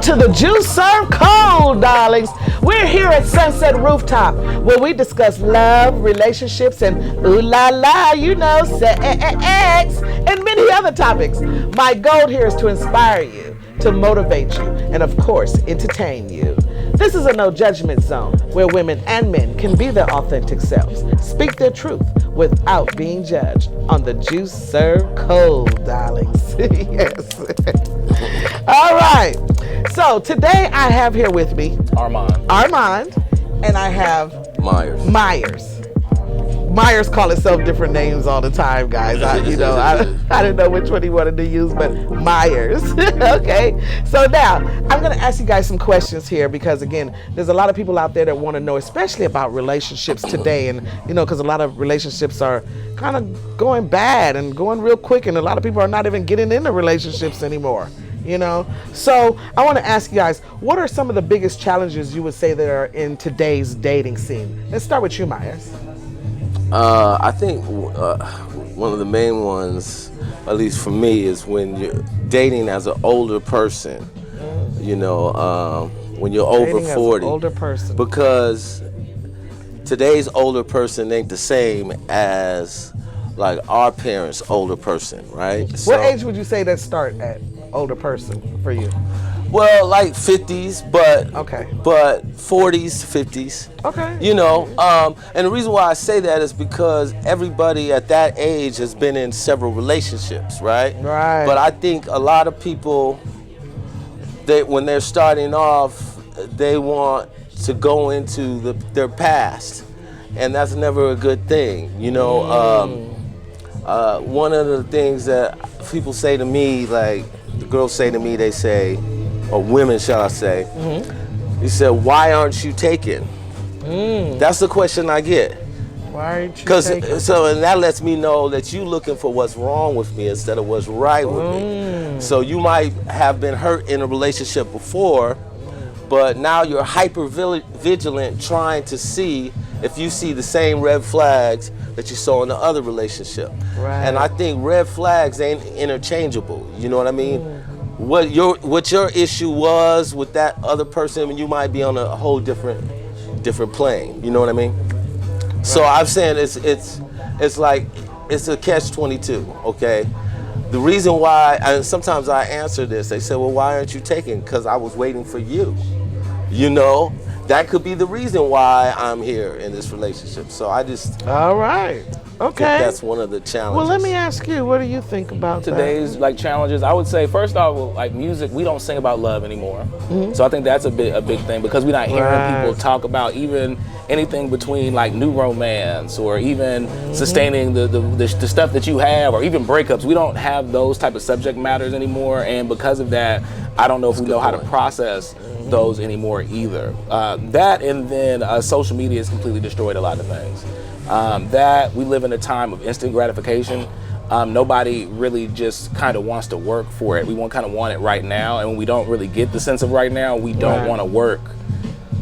Welcome to the Juice Serve Cold, darlings. We're here at Sunset Rooftop, where we discuss love, relationships, and ooh la la, you know, sex, and many other topics. My goal here is to inspire you, to motivate you, and of course, entertain you. This is a no judgment zone where women and men can be their authentic selves, speak their truth without being judged on the Juice Serve Cold, darlings. Yes. All right. So today I have here with me Armand, and I have Myers. Myers call itself different names all the time, guys. I didn't know which one he wanted to use, but Myers. Okay. So now I'm going to ask you guys some questions here because, again, there's a lot of people out there that want to know, especially about relationships today. And, you know, because a lot of relationships are kind of going bad and going real quick. And a lot of people are not even getting into relationships anymore. You know, so I want to ask you guys, what are some of the biggest challenges you would say that are in today's dating scene? Let's start with you, Myers. I think one of the main ones, at least for me, is when you're dating as an older person. You know, when you're over 40. Older person. Because today's older person ain't the same as like our parents' older person, right? What age would you say that start at? Older person for you? Well, like 50s, but okay. But 40s, 50s. Okay. You know, and the reason why I say that is because everybody at that age has been in several relationships, right? Right. But I think a lot of people, when they're starting off, they want to go into their past, and that's never a good thing. You know, one of the things that people say to me, like, the girls say to me, they say, or women shall I say, they said, why aren't you taken? That's the question I get. Why aren't you taken? And that lets me know that you looking for what's wrong with me instead of what's right with me. So you might have been hurt in a relationship before, but now you're hyper vigilant trying to see if you see the same red flags that you saw in the other relationship. Right. And I think red flags ain't interchangeable. You know what I mean? What your issue was with that other person, you might be on a whole different plane. You know what I mean? Right. So I'm saying it's like it's a catch-22. Okay. The reason why, and sometimes I answer this, they say, well, why aren't you taking? Because I was waiting for you. You know? That could be the reason why I'm here in this relationship. So I just... All right. Okay. That's one of the challenges. Well, let me ask you, what do you think about today's like challenges? I would say, first off, like music, we don't sing about love anymore. So I think that's a big thing because we're not hearing people talk about even anything between like new romance or even sustaining the stuff that you have, or even breakups. We don't have those type of subject matters anymore, and because of that, I don't know if we know how to process those anymore either. That, and then social media has completely destroyed a lot of things. That we live in a time of instant gratification. Nobody really just kind of wants to work for it. We kind of want it right now, and when we don't really get the sense of right now, we don't want to work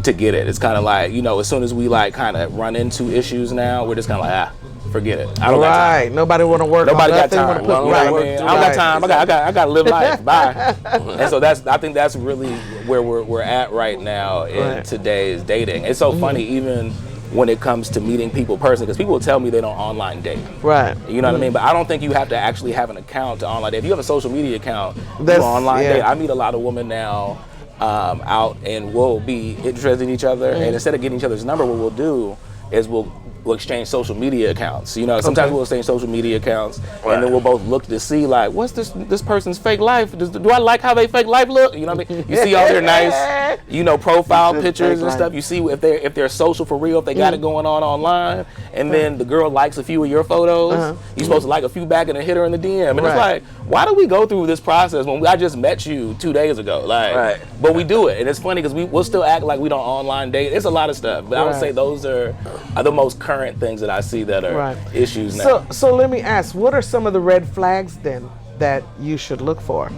to get it. It's kind of like, you know, as soon as we like kind of run into issues now, we're just kind of like, forget it. I don't got time. Nobody want to work. Nobody got time. I don't got time. I got to live life. Bye. And so I think that's really where we're at right now in today's dating. It's so funny, even when it comes to meeting people personally, because people will tell me they don't online date. Right. You know what I mean? But I don't think you have to actually have an account to online date. If you have a social media account, you online date. I meet a lot of women now out, and we'll be interested in each other, and instead of getting each other's number, what we'll do is we'll exchange social media accounts. You know, sometimes we'll exchange social media accounts, and then we'll both look to see like, what's this person's fake life? Do I like how they fake life look? You know what I mean? You see all their nice, you know, profile pictures and stuff. You see if they're social for real, if they got it going on online, and then the girl likes a few of your photos. You're supposed to like a few back and then hit her in the DM. And it's like, why do we go through this process when I just met you 2 days ago? Like, but we do it, and it's funny because we'll still act like we don't online date. It's a lot of stuff, but I would say those are the most current things that I see that are issues now. So let me ask, what are some of the red flags then that you should look for?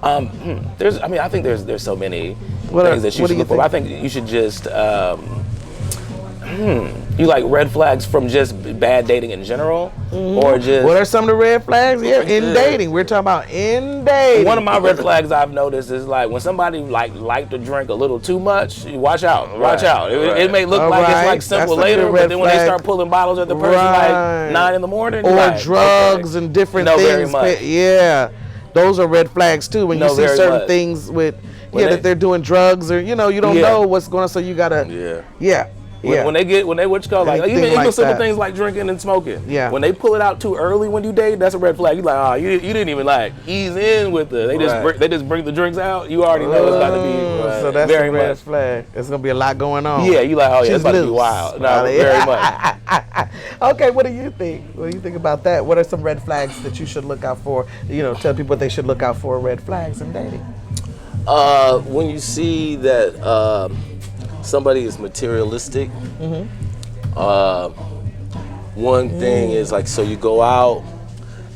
I think there's so many things that you should look for. I think you should just You like red flags from just bad dating in general, or just what are some of the red flags? Yeah, in dating. We're talking about in dating. One of my red flags I've noticed is like when somebody like to drink a little too much. Watch out, watch out. It may look like it's like simple later, but then when they start pulling bottles at the person like 9 in the morning, or like, drugs and different things. Very much. Yeah, those are red flags too. When you see certain things with that they're doing drugs or you don't know what's going on, so you gotta when they what you call like even simple things like drinking and smoking. Yeah. When they pull it out too early when you date, that's a red flag. You like, oh, you didn't even like ease in with it. They just bring the drinks out. You already know it's about to be so that's very a red flag. There's gonna be a lot going on. Yeah, you like, oh yeah, it's about to be wild. No, very much. Okay, what do you think? What do you think about that? What are some red flags that you should look out for? Tell people what they should look out for. Red flags in dating. When you see that somebody is materialistic, one thing is like, so you go out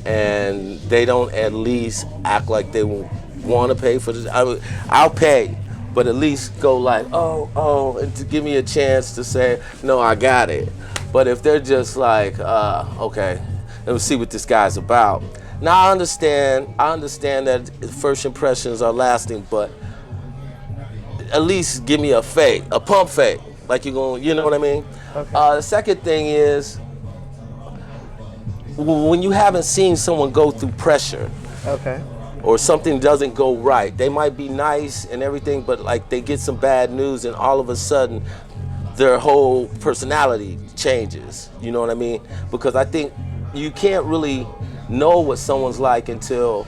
and they don't at least act like they want to pay for this. I'll pay, but at least go like, oh, and to give me a chance to say, no, I got it. But if they're just like, okay, let's see what this guy's about. Now I understand that first impressions are lasting, but at least give me a pump fake, like you're going, you know what I mean? Okay. The second thing is, when you haven't seen someone go through pressure, or something doesn't go right, they might be nice and everything, but like they get some bad news and all of a sudden their whole personality changes, you know what I mean? Because I think you can't really know what someone's like until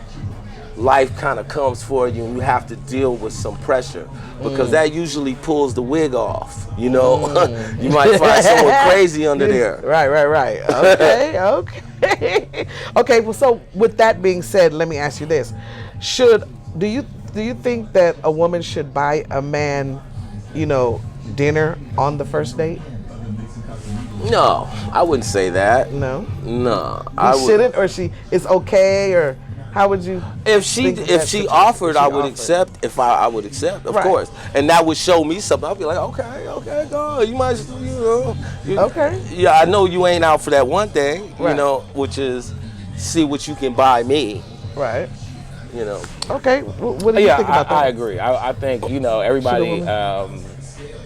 life kind of comes for you and you have to deal with some pressure, because that usually pulls the wig off, you might find someone crazy under there. Right. Okay, well, so with that being said, let me ask you this. Do you think that a woman should buy a man, dinner on the first date? No, I wouldn't say that. No, I shouldn't, or it's okay, or how would you? If she offered, I would accept. If I would accept, of course, and that would show me something. I'd be like, okay, go. You might, okay. Yeah, I know you ain't out for that one thing, which is see what you can buy me. Right. Okay. What do you think about that? I agree. I think everybody.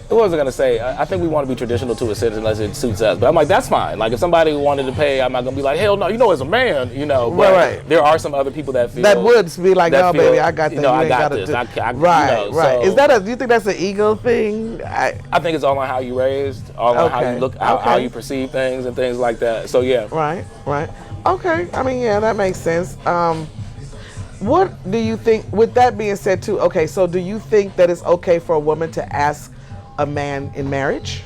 What was I gonna say? I think we want to be traditional to a sense unless it suits us. But I'm like, that's fine. Like if somebody wanted to pay, I'm not gonna be like, hell no. As a man, But there are some other people that feel that would be like, no, baby, I got that. I got this. Right. So, do you think that's an ego thing? I think it's all on how you raised, all on how you look, how you perceive things and things like that. So yeah. Right. Okay. I mean, yeah, that makes sense. What do you think? With that being said, too. Okay. So do you think that it's okay for a woman to ask a man in marriage?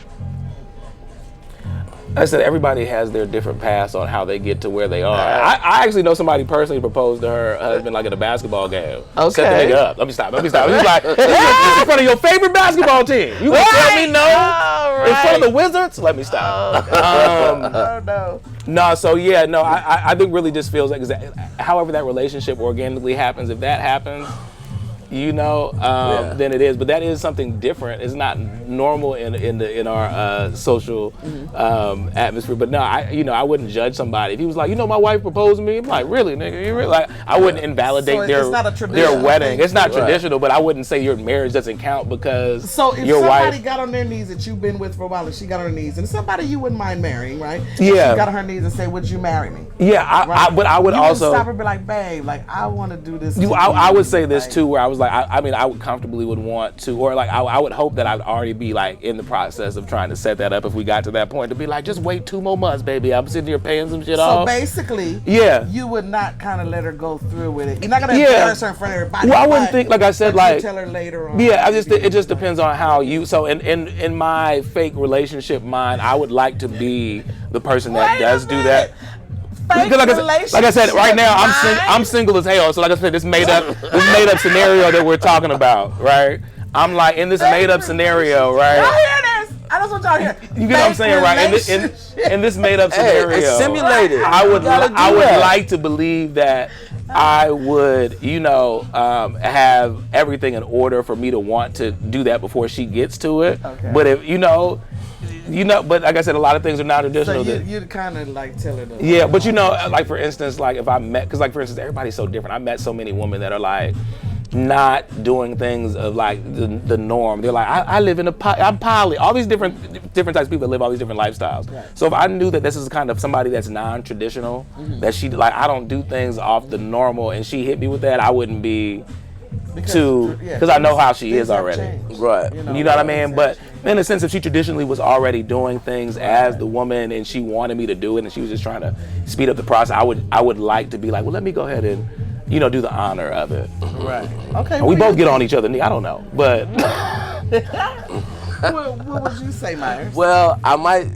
I said everybody has their different paths on how they get to where they are. I actually know somebody personally proposed to her husband like at a basketball game. Okay. Set the nigga up. Let me stop. He's like, in front of your favorite basketball team. You gonna tell me no? In front of the Wizards? Let me stop. No. No, so yeah, no, I think really just feels like however that relationship organically happens, if that happens, then it is. But that is something different. It's not normal in our social atmosphere. But no, I wouldn't judge somebody. If he was like, my wife proposed to me, I'm like, really, nigga? You really? Like, I wouldn't invalidate their wedding. It's not traditional, but I wouldn't say your marriage doesn't count because so if your somebody wife got on their knees that you've been with for a while and she got on her knees, and somebody you wouldn't mind marrying, right? Yeah. She got on her knees and say, would you marry me? Yeah, but I would you also stop her and be like, babe, like I want to do this. I would say this too, where I was like, I would comfortably would want to, or like I would hope that I'd already be like in the process of trying to set that up if we got to that point, to be like, just wait 2 more months, baby. I'm sitting here paying some shit off. So basically, you would not kind of let her go through with it. You're not gonna embarrass her in front of everybody. Well, I wouldn't think, like I said, like tell her later on. Yeah, it just depends on how you. So in my fake relationship mind, I would like to be the person that does do that. Because like I said, right now I'm single as hell. So like I said, this made up scenario that we're talking about, right? I'm like in this made up scenario, right? Y'all hear this? I don't want y'all here. You get what I'm saying, right? In this made up scenario, it's simulated. I would like to believe that I would, have everything in order for me to want to do that before she gets to it. Okay. But if but like I said, a lot of things are non-traditional. So you'd kind of like tell her to. Yeah, but like for instance, like if I met, because like for instance, everybody's so different. I met so many women that are like not doing things of like the norm. They're like, I live in I'm poly. All these different types of people that live all these different lifestyles. Right. So if I knew that this is kind of somebody that's non-traditional, that she like, I don't do things off the normal, and she hit me with that, I wouldn't be because I know how she is already. Right. You know what I mean? But in a sense, if she traditionally was already doing things as the woman and she wanted me to do it and she was just trying to speed up the process, I would like to be like, well, let me go ahead and do the honor of it. Right. Okay. And we both get on each other. I don't know, but what would you say, Myers? Well, I might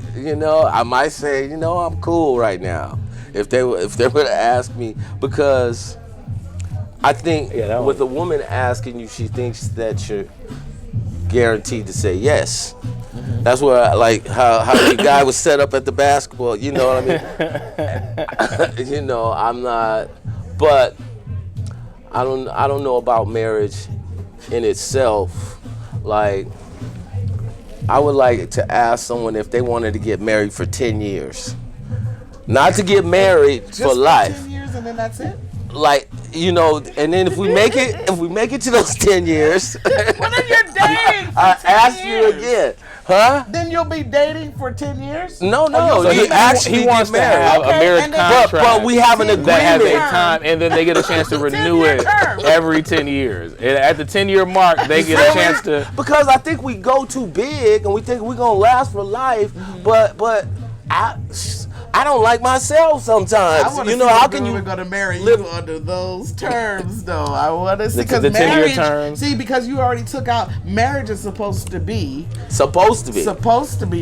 say, I'm cool right now. If they were to ask me, because I think with a woman asking you, she thinks that you're guaranteed to say yes. Mm-hmm. That's where, like, how the guy was set up at the basketball. You know what I mean? I'm not, but I don't know about marriage in itself. Like, I would like to ask someone if they wanted to get married for 10 years. Not to get married Just for life. 10 years and then that's it? Like, and then if we make it to those 10 years, well, then you're dating for I 10 ask years. you again, huh? Then you'll be dating for 10 years? No. So he actually wants get to have married. a marriage contract. But we have an agreement. That has a time, and then they get a chance to renew it every 10 years. And at the 10-year mark, they get a chance to. Because I think we go too big, and we think we're gonna last for life. But I don't like myself sometimes. How can you? We're gonna marry you under those terms, though. I want to see because the 10-year marriage. terms. See, because you already took out marriage is supposed to be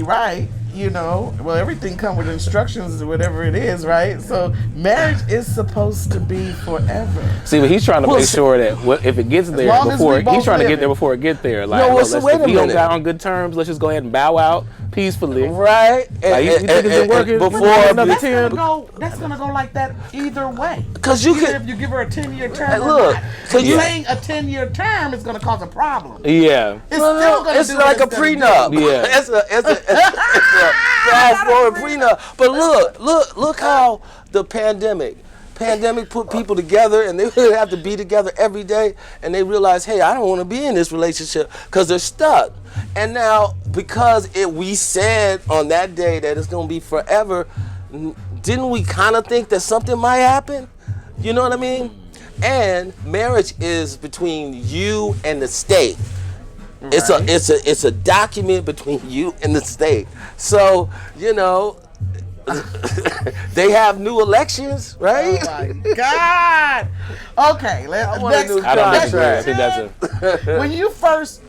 right. Well, everything comes with instructions or whatever it is, right? So marriage is supposed to be forever. See, but he's trying to make sure that if it gets there before, he's trying to get there before it gets there. Like, if we don't got on good terms, let's just go ahead and bow out peacefully. Right. Like, you think it's been working before another 10? That's gonna go like that either way. Because if you give her a 10-year term, saying a 10-year term is gonna cause a problem. Yeah. It's like a prenup. Yeah. It's a fast forward prenup. But look how the pandemic put people together, and they would have to be together every day, and they realize, hey, I don't want to be in this relationship because they're stuck. And now, because we said on that day that it's going to be forever, didn't we kind of think that something might happen? You know what I mean? And marriage is between you and the state. Right. It's a document between you and the state. So, they have new elections, right? Oh my God! Okay, I don't disagree. I think that's when you first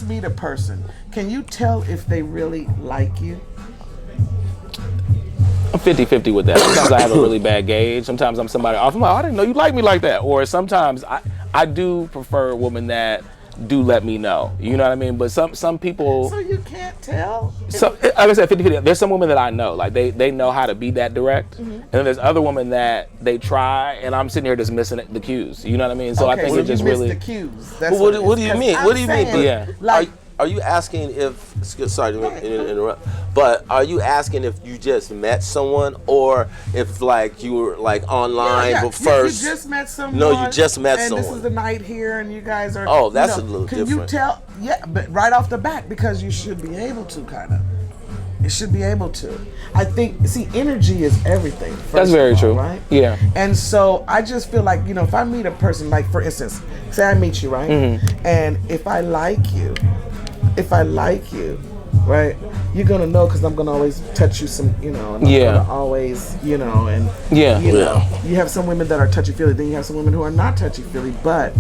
meet a person, can you tell if they really like you? I'm 50-50 with that. Sometimes I have a really bad gauge. Sometimes I'm somebody off. I'm like, I didn't know you like me like that. Or sometimes I do prefer a woman that do let me know. You know what I mean? But some people. So you can't tell? So, like I said, 50-50. There's some women that I know. Like, they know how to be that direct. Mm-hmm. And then there's other women that they try, and I'm sitting here just missing the cues. You know what I mean? So I think it just really. The cues. What do you mean? What do you mean? Yeah. Like, are you asking if? Sorry to interrupt. But are you asking if you just met someone, or if like you were like online but first? You just met someone. No, you just met someone. And this is the night here, and you guys are. Oh, that's a little different. Can you tell? Yeah, but right off the bat, because you should be able to kind of. It should be able to. I think. See, energy is everything. That's very true. Right? Yeah. And so I just feel like if I meet a person, like for instance, say I meet you, right? Mm-hmm. And if I like you, right, you're gonna know because I'm gonna always touch you some, and I'm gonna always, and you have some women that are touchy-feely, then you have some women who are not touchy-feely, but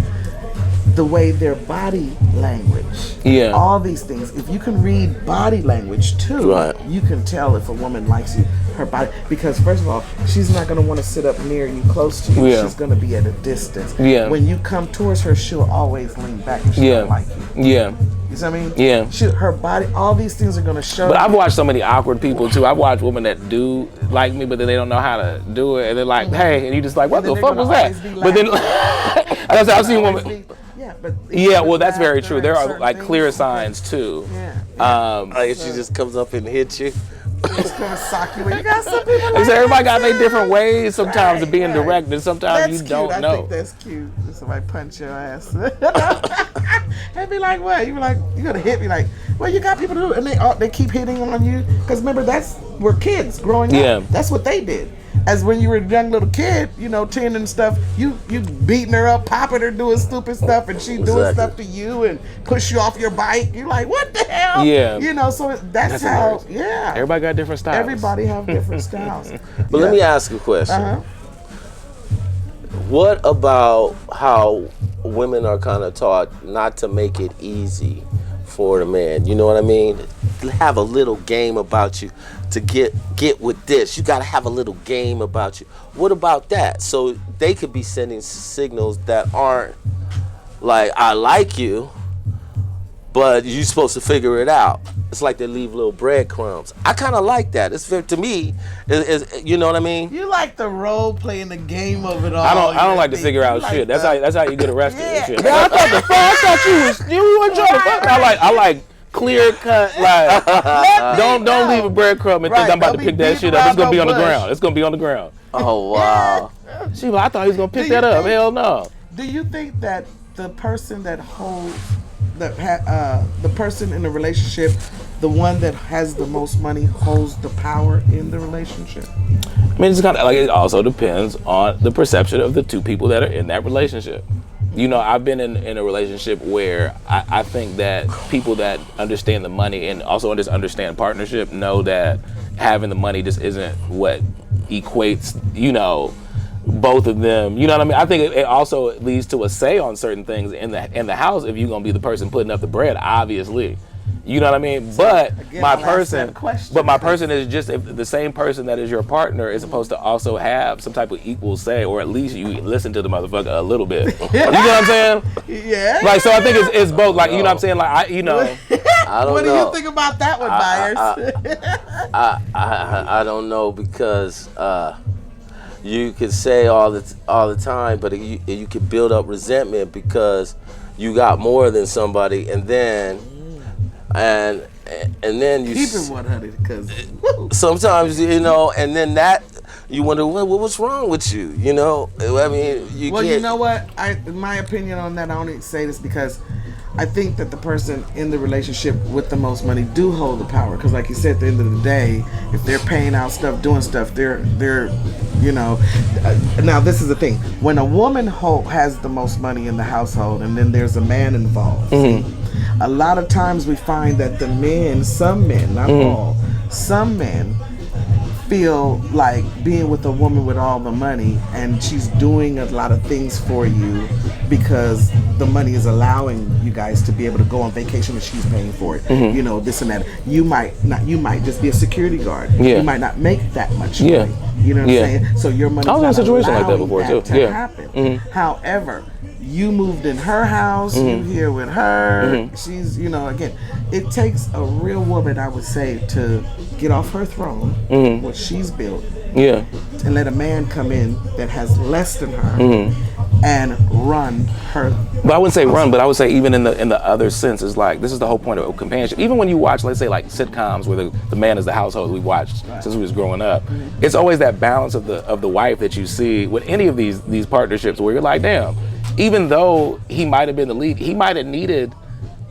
the way their body language, all these things, if you can read body language too, right, you can tell if a woman likes you, her body, because first of all, she's not going to want to sit up near you, close to you, she's going to be at a distance. When you come towards her, she'll always lean back and she'll like you. You see what I mean? Yeah. Her body, all these things are gonna show. But I've watched so many awkward people too. I've watched women that do like me, but then they don't know how to do it, and they're like, "Hey," and you just like, "What the fuck was that?" But then, I've seen women. Yeah, well, that's very true. There are like clear signs too. Like she just comes up and hits you. It's gonna sock you. You got some people like everybody got their different ways sometimes of being direct, and sometimes that's you don't cute. know. I think that's cute. Somebody punch your ass. And be like, what? You be like, you gonna hit me? Like, well, you got people to do it, and they keep hitting on you. Because remember, we're kids growing up. That's what they did. As when you were a young little kid, 10 and stuff, you beating her up, popping her, doing stupid stuff, and she doing stuff to you and push you off your bike. You're like, what the hell? Yeah. So that's how, Everybody got different styles. Everybody have different styles. But let me ask you a question. What about how women are kind of taught not to make it easy for the man? You know what I mean? Have a little game about you to get with this. You got to have a little game about you. What about that? So they could be sending signals that aren't like, I like you, but you're supposed to figure it out. It's like they leave little breadcrumbs. I kind of like that. It's to me, you know what I mean? You like the role playing the game of it all. I don't like to figure out shit. That's how you get arrested and shit. Yeah, I thought you weren't trying to fuck. I like clear cut, like don't leave a breadcrumb and think I'm about to pick that shit up. It's gonna be on the ground. It's gonna be on the ground. Oh wow. She like, I thought he was gonna pick that up. Hell no. Do you think that the person that holds the person in the relationship, the one that has the most money, holds the power in the relationship? I mean, it's kind of like, it also depends on the perception of the two people that are in that relationship. I've been in a relationship where I think that people that understand the money and also understand partnership know that having the money just isn't what equates, both of them. You know what I mean? I think it also leads to a say on certain things in the house if you're gonna be the person putting up the bread, obviously. You know what I mean? But again, my person is just, if the same person that is your partner is supposed to also have some type of equal say, or at least you listen to the motherfucker a little bit. You know what I'm saying? Yeah. Like, so I think it's both. Like, you know what I'm saying? Like, I don't what do you think about that one, Myers? I don't know, because you could say all the time, but you could build up resentment because you got more than somebody, and then you keep it 100, because sometimes and then that you wonder what's wrong with you. I mean, you can't. You know what? My opinion on that, I only say this because I think that the person in the relationship with the most money do hold the power, because like you said, at the end of the day, if they're paying out stuff, doing stuff, they're now this is the thing, when a woman has the most money in the household and then there's a man involved, a lot of times we find that some men, not all, some men feel like being with a woman with all the money and she's doing a lot of things for you because the money is allowing you guys to be able to go on vacation and she's paying for it. This and that. You might just be a security guard. You might not make that much money. You know what I'm saying? So your money's not allowing that to happen. However, you moved in her house, you here with her, she's, again, it takes a real woman, I would say, to get off her throne, what she's built, and let a man come in that has less than her and run her. But I wouldn't say run, but I would say even in the other sense, is like, this is the whole point of companionship. Even when you watch, let's say, like sitcoms where the man is the household, we watched since we was growing up, it's always that balance of the wife that you see with any of these partnerships where you're like, damn, even though he might have been the lead, he might have needed,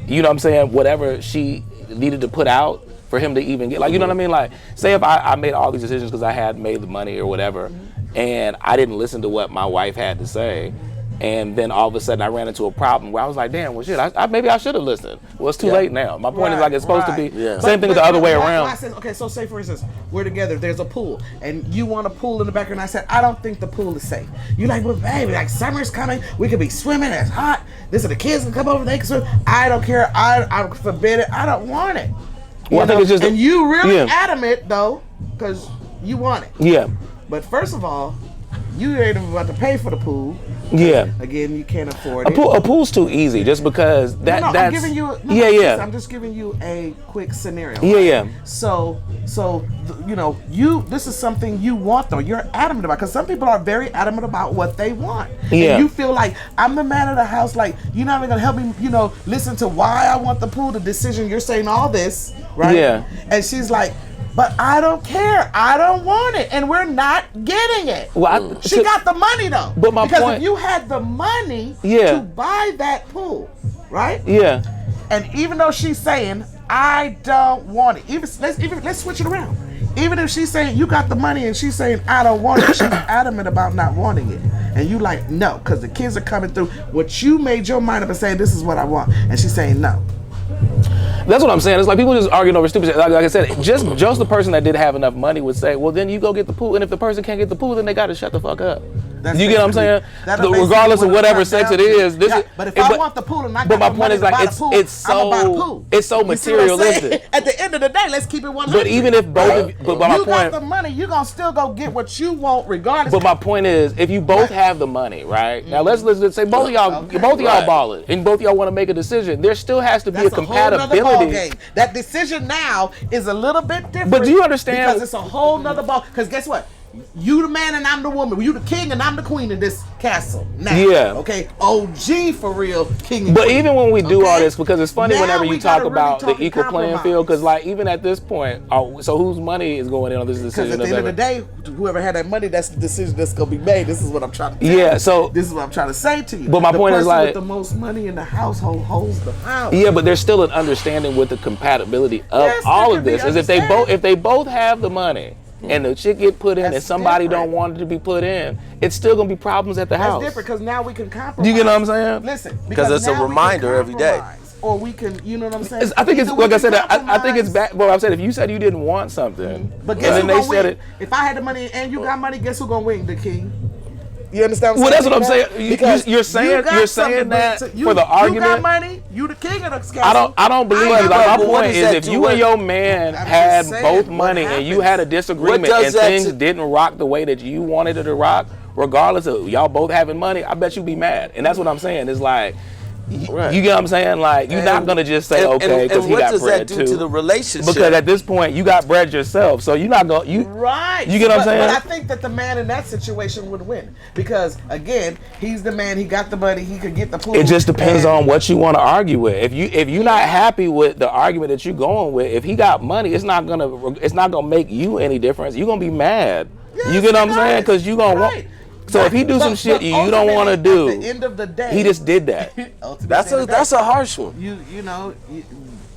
you know what I'm saying, whatever she needed to put out for him to even get, like, you know what I mean? Like, say if I made all these decisions because I had made the money or whatever, and I didn't listen to what my wife had to say, and then all of a sudden I ran into a problem where I was like, damn, well shit, maybe I should have listened. Well, it's too late now. My point is, like, it's supposed to be same thing the other way around. Okay, so say for instance, we're together, there's a pool, and you want a pool in the background. I said, I don't think the pool is safe. You like, well, baby, like summer's coming, we could be swimming, it's hot, this is the kids can come over, they can swim. I don't care, I forbid it, I don't want it. Well, I think it's just, and you really adamant though, because you want it. Yeah. But first of all, you ain't even about to pay for the pool. Yeah. Again, you can't afford it. A pool's too easy just because that's. I'm giving you. I'm just giving you a quick scenario. Yeah, right? yeah. So you know, this is something you want though. You're adamant about, because some people are very adamant about what they want. Yeah. And you feel like I'm the man of the house. Like you're not even gonna help me. You know, listen to why I want the pool, the decision. You're saying all this, right? Yeah. And she's like, but I don't care. I don't want it, and we're not getting it. Well, she got the money though. But my because point, if you had the money yeah. to buy that pool, right? Yeah. And even though she's saying I don't want it, let's switch it around. Even if she's saying you got the money and she's saying I don't want it, she's adamant about not wanting it, and you like no, because the kids are coming through. What you made your mind up and saying this is what I want, and she's saying no. That's what I'm saying. It's like people just arguing over stupid shit. Like I said, just the person that did have enough money would say, well, then you go get the pool. And if the person can't get the pool, then they got to shut the fuck up. You get what I'm saying? Regardless of whatever sex it is. But if I want the pool and I got the money to buy the pool, I'm about the pool. It's so materialistic. At the end of the day, let's keep it 100. But even if both of you, but my point, you got the money, you're going to still go get what you want regardless. But my point is, if you both have the money, right? Now let's say both of y'all balling and both of y'all want to make a decision. There still has to be a compatibility. That decision now is a little bit different. But do you understand? Because it's a whole nother ball. Because guess what? You the man and I'm the woman. You the king and I'm the queen in this castle. Now, yeah. Okay. OG for real, king. And but queen. even when we do all this, because it's funny now whenever you talk about really the equal playing field, because like even at this point, so whose money is going in on this decision? Because at the end of the day, whoever had that money, that's the decision that's gonna be made. This is what I'm trying to tell you. So this is what I'm trying to say to you. But my point is like with the most money in the household holds the house. Yeah, but there's still an understanding with the compatibility of all of this. Is if they both have the money. And the shit get put in and somebody don't want it to be put in, it's still gonna be problems at the house. That's different because now we can compromise. You get what I'm saying? Listen, because it's a reminder every day. Or we can, you know what I'm saying? I think it's like I said. I think it's back. Well, I said if you said you didn't want something, but guess who gonna win? If I had the money and you got money, guess who gonna win? The king. You understand what I'm saying? Well, that's what I'm saying. Because you're saying that for the argument. You got money. You the king of the castle. I don't believe it. Like, my point is, if you and your man had both money and you had a disagreement and things didn't rock the way that you wanted it to rock, regardless of y'all both having money, I bet you'd be mad. And that's what I'm saying. It's like. Right. You get what I'm saying? Like, you're not gonna just say okay because he got bread too. What does that do to the relationship? Because at this point you got bread yourself, so you're not gonna right. You get what I'm saying? But I think that the man in that situation would win because again, he's the man. He got the money. He could get the pool. It just depends on what you want to argue with. If you're not happy with the argument that you're going with, if he got money, it's not gonna make you any difference. You're gonna be mad. Yes, you get what I'm saying? Because you gonna want. So if he do some shit you don't want to do, at the end of the day, he just did that. That's a harsh one. You know,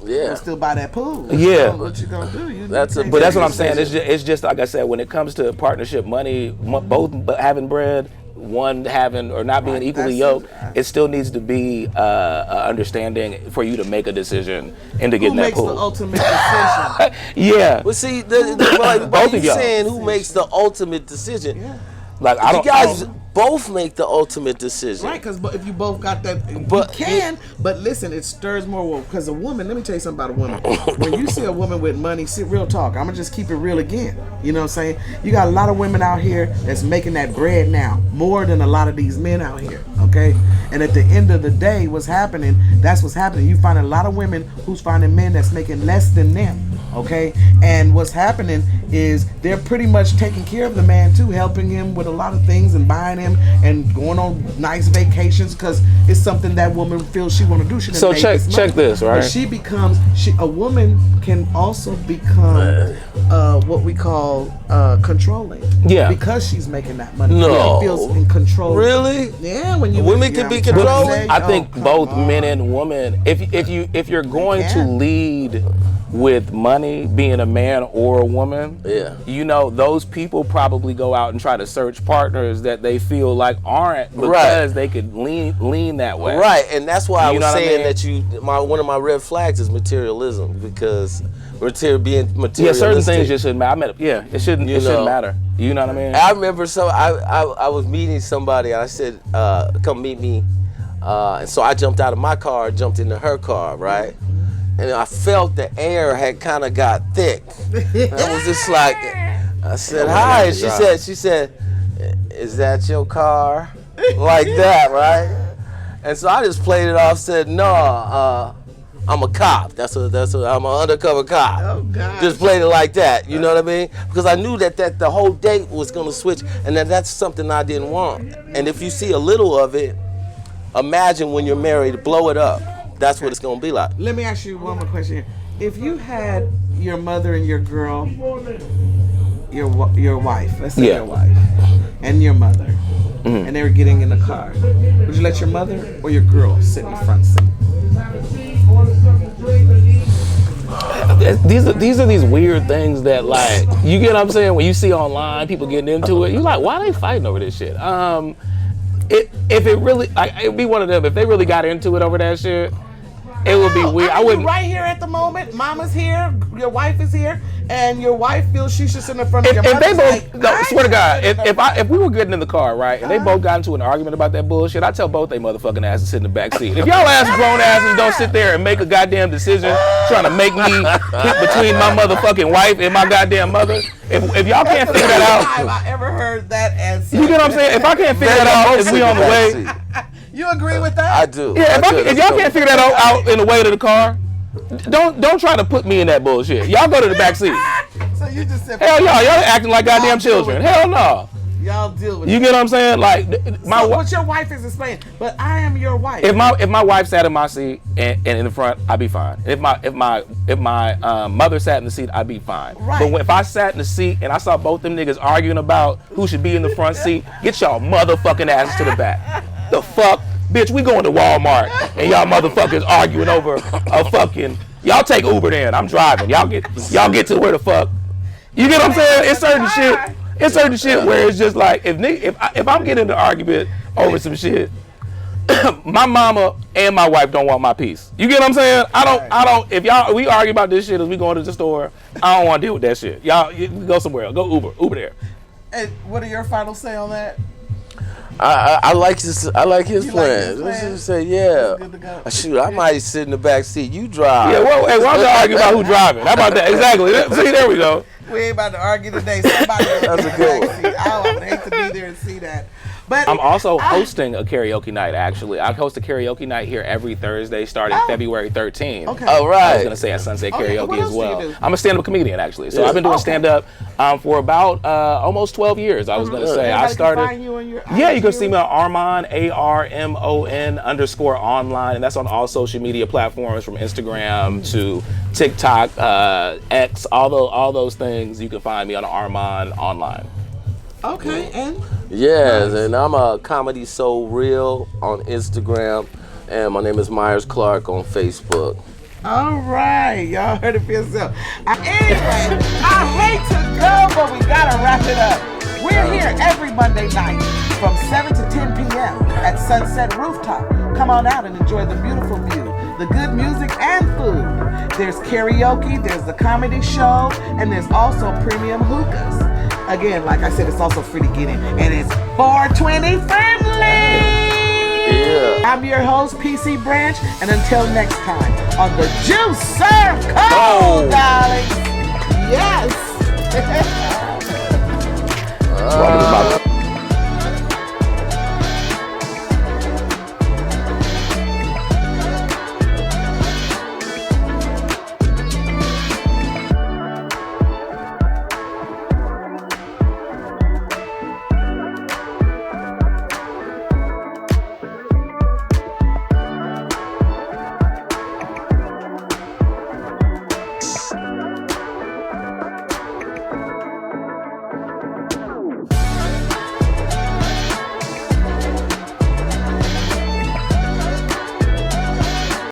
you'll still buy that pool. Yeah, what you gonna do? But that's what I'm saying. It's just like I said, when it comes to partnership money, both having bread, one having or not being equally yoked, it still needs to be understanding for you to make a decision and to get in that pool. Who makes the ultimate decision? Yeah. Well, see, both of y'all saying who makes the ultimate decision. Yeah. Like you guys both make the ultimate decision, right? Because if you both got that, you can. But listen, it stirs more. Because a woman, let me tell you something about a woman. When you see a woman with money, see, real talk. I'm gonna just keep it real again. You know what I'm saying? You got a lot of women out here that's making that bread now, more than a lot of these men out here. Okay, and at the end of the day, what's happening? That's what's happening. You find a lot of women who's finding men that's making less than them. Okay, and what's happening is they're pretty much taking care of the man too, helping him with a lot of things and buying him and going on nice vacations because it's something that woman feels she want to do. She so check this, right? But a woman can also become what we call controlling. Yeah, because she's making that money. No, she feels in control. Really? Yeah, when women can be controlling. I think both men and women. If you're going to lead with money, being a man or a woman, you know, those people probably go out and try to search partners that they feel like aren't because they could lean that way. Right, and that's why I was saying that one of my red flags is materialism because being materialistic. Yeah, certain things just shouldn't matter. It shouldn't matter. You know what I mean? I remember I was meeting somebody and I said, come meet me. And so I jumped out of my car, jumped into her car, right? And I felt the air had kind of got thick. I was just like, I said, hi. And she said, is that your car? Like that, right? And so I just played it off, said, no, I'm a cop. I'm an undercover cop. Oh, God. Just played it like that, you know what I mean? Because I knew that the whole date was going to switch, and that's something I didn't want. And if you see a little of it, imagine when you're married, blow it up. That's what it's going to be like. Let me ask you one more question here. If you had your mother and your girl, your wife, let's say your wife, and your mother, and they were getting in the car, would you let your mother or your girl sit in the front seat? These are these weird things that, like, you get what I'm saying, when you see online people getting into it, you're like, why are they fighting over this shit? If it really, like, it'd be one of them. If they really got into it over that shit, it would be weird. I wouldn't. Right here at the moment, Mama's here, your wife is here, and your wife feels she should sit in front of your mother. If they both, no, swear to God, if we were getting in the car, right, and they both got into an argument about that bullshit, I tell both they motherfucking asses to sit in the back seat. If y'all ass grown asses don't sit there and make a goddamn decision trying to make me pick between my motherfucking wife and my goddamn mother, if y'all can't figure that out, have I ever heard that answer? You get what I'm saying? If I can't figure that out, if we on the way. You agree with that? I do. Yeah, if y'all can't figure that out in the way to the car, don't try to put me in that bullshit. Y'all go to the back seat. So you just said, hell y'all acting like goddamn children. Hell no. Y'all deal with it. You get what I'm saying? Like what your wife is explaining, but I am your wife. If my wife sat in my seat and in the front, I'd be fine. If my mother sat in the seat, I'd be fine. Right. But if I sat in the seat and I saw both them niggas arguing about who should be in the front seat, get y'all motherfucking asses to the back. The fuck? Bitch, we going to Walmart and y'all motherfuckers arguing over a fucking, y'all take Uber then, I'm driving. Y'all get to where the fuck. You get what I'm saying? It's certain shit where it's just like, if I'm getting into an argument over some shit, my mama and my wife don't want my piece. You get what I'm saying? I don't, if we argue about this shit as we going to the store, I don't want to deal with that shit. Y'all, go somewhere, go Uber there. And what are your final say on that? I like his plan. Let's just say, yeah. Shoot, I might sit in the back seat. You drive. Yeah, well, hey, why don't you argue about who's driving? How about that? Exactly. See, there we go. We ain't about to argue today. Somebody That's a good one. I would hate to be there and see that. But I'm also hosting a karaoke night, actually. I host a karaoke night here every Thursday starting February 13th. Okay. All right. I was going to say at Sunset Karaoke as well. I'm a stand-up comedian, actually. So I've been doing stand-up for about almost 12 years, I was going to say. I started. You can see me on Armon, ARMON_online, and that's on all social media platforms from Instagram to TikTok, X, all those things. You can find me on Armon online. Okay, and? Yes, and I'm a Comedy So Real on Instagram, and my name is Myers Clark on Facebook. All right, y'all heard it for yourself. Anyway, I hate to go, but we gotta wrap it up. We're here every Monday night from 7 to 10 p.m. at Sunset Rooftop. Come on out and enjoy the beautiful view, the good music and food. There's karaoke, there's the comedy show, and there's also premium hookahs. Again, like I said, it's also free to get in, and it's 420 friendly. Yeah. I'm your host, PC Branch, and until next time on the Juice Serve Cold, darling. Yes.